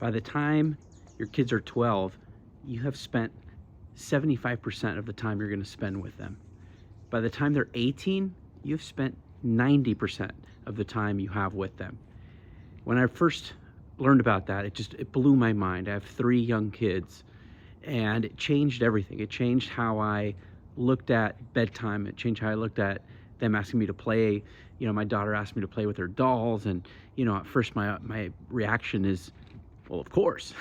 By the time your kids are 12, you have spent 75% of the time you're going to spend with them. By the time they're 18, you've spent 90% of the time you have with them. When I first learned about that, it blew my mind. I have 3 young kids, and it changed everything. It changed how I looked at bedtime. It changed how I looked at them asking me to play. My daughter asked me to play with her dolls, and at first my reaction is, well, of course.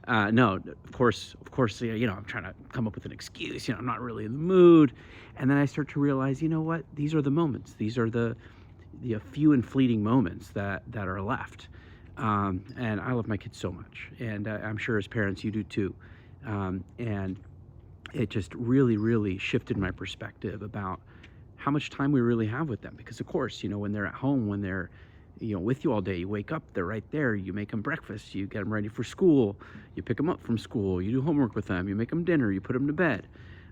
No, of course, I'm trying to come up with an excuse. I'm not really in the mood. And then I start to realize, what? These are the moments. These are the few and fleeting moments that are left. And I love my kids so much. And I'm sure as parents, you do too. And it just really, really shifted my perspective about how much time we really have with them. Because of course, when they're at home, when they're with you all day, you wake up, they're right there, you make them breakfast, you get them ready for school, you pick them up from school, you do homework with them, you make them dinner, you put them to bed.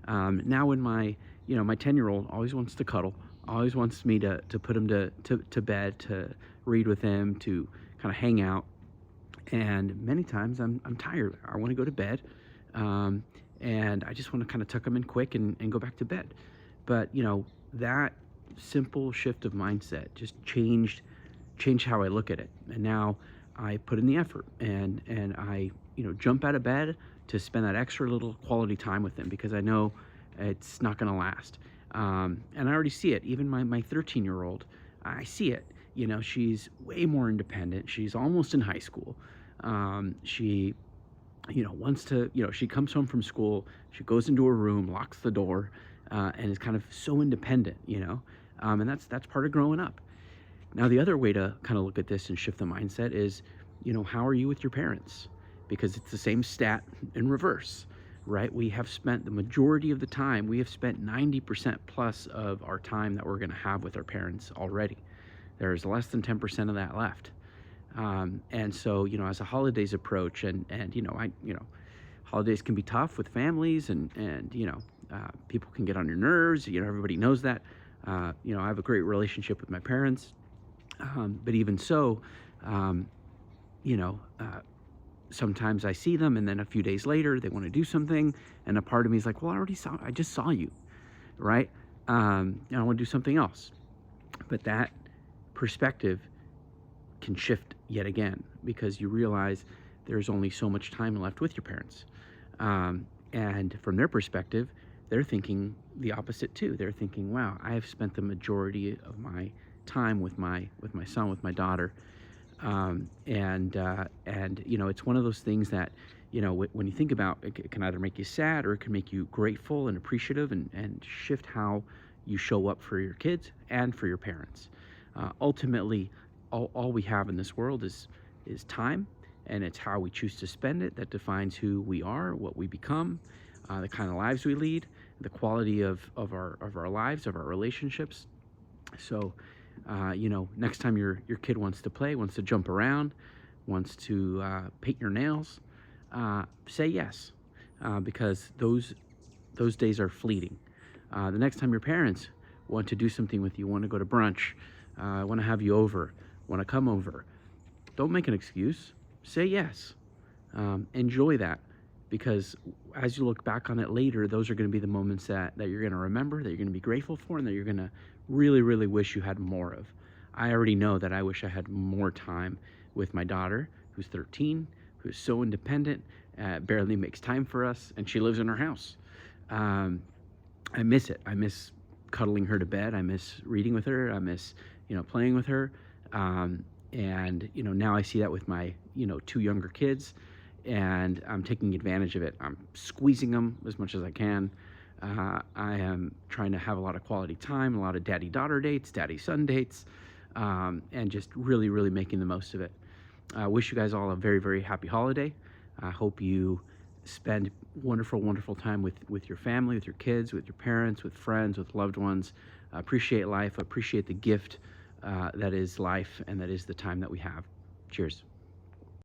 Now when my 10-year-old always wants to cuddle, always wants me to put him to bed, to read with him, to kind of hang out. And many times I'm tired, I want to go to bed, and I just want to kind of tuck them in quick and go back to bed. But that simple shift of mindset just changed how I look at it. And now I put in the effort, and I jump out of bed to spend that extra little quality time with them, because I know it's not going to last. And I already see it. Even my 13-year-old, I see it. She's way more independent. She's almost in high school. She wants to, she comes home from school, she goes into her room, locks the door, and is kind of so independent, and that's part of growing up. Now, the other way to kind of look at this and shift the mindset is, how are you with your parents? Because it's the same stat in reverse, right? We have spent the majority of the time, we have spent 90% plus of our time that we're going to have with our parents already. There's less than 10% of that left. And so, as the holidays approach, and holidays can be tough with families, and people can get on your nerves. Everybody knows that. I have a great relationship with my parents. But even so, sometimes I see them, and then a few days later they want to do something, and a part of me is like, well, I just saw you, right? And I want to do something else. But that perspective can shift yet again, because you realize there's only so much time left with your parents. And from their perspective, they're thinking the opposite too. They're thinking, wow, I have spent the majority of my time with my son, with my daughter. And it's one of those things that, when you think about it, it can either make you sad, or it can make you grateful and appreciative, and shift how you show up for your kids and for your parents. Ultimately, all we have in this world is time, and it's how we choose to spend it that defines who we are, what we become, the kind of lives we lead, the quality of our lives, of our relationships. So, next time your kid wants to play, wants to jump around, wants to paint your nails, say yes, because those days are fleeting. The next time your parents want to do something with you, want to go to brunch, want to have you over, want to come over, don't make an excuse. Say yes. Enjoy that, because as you look back on it later, those are going to be the moments that you're going to remember, that you're going to be grateful for, and that you're going to really, really wish you had more of. I already know that I wish I had more time with my daughter, who's 13, who's so independent, barely makes time for us, and she lives in her house. I miss it. I miss cuddling her to bed. I miss reading with her. I miss, playing with her. And now I see that with my 2 younger kids, and I'm taking advantage of it. I'm squeezing them as much as I can. I am trying to have a lot of quality time, a lot of daddy-daughter dates, daddy-son dates, and just really, really making the most of it. I wish you guys all a very, very happy holiday. I hope you spend wonderful, wonderful time with your family, with your kids, with your parents, with friends, with loved ones. Appreciate life, appreciate the gift that is life, and that is the time that we have. Cheers.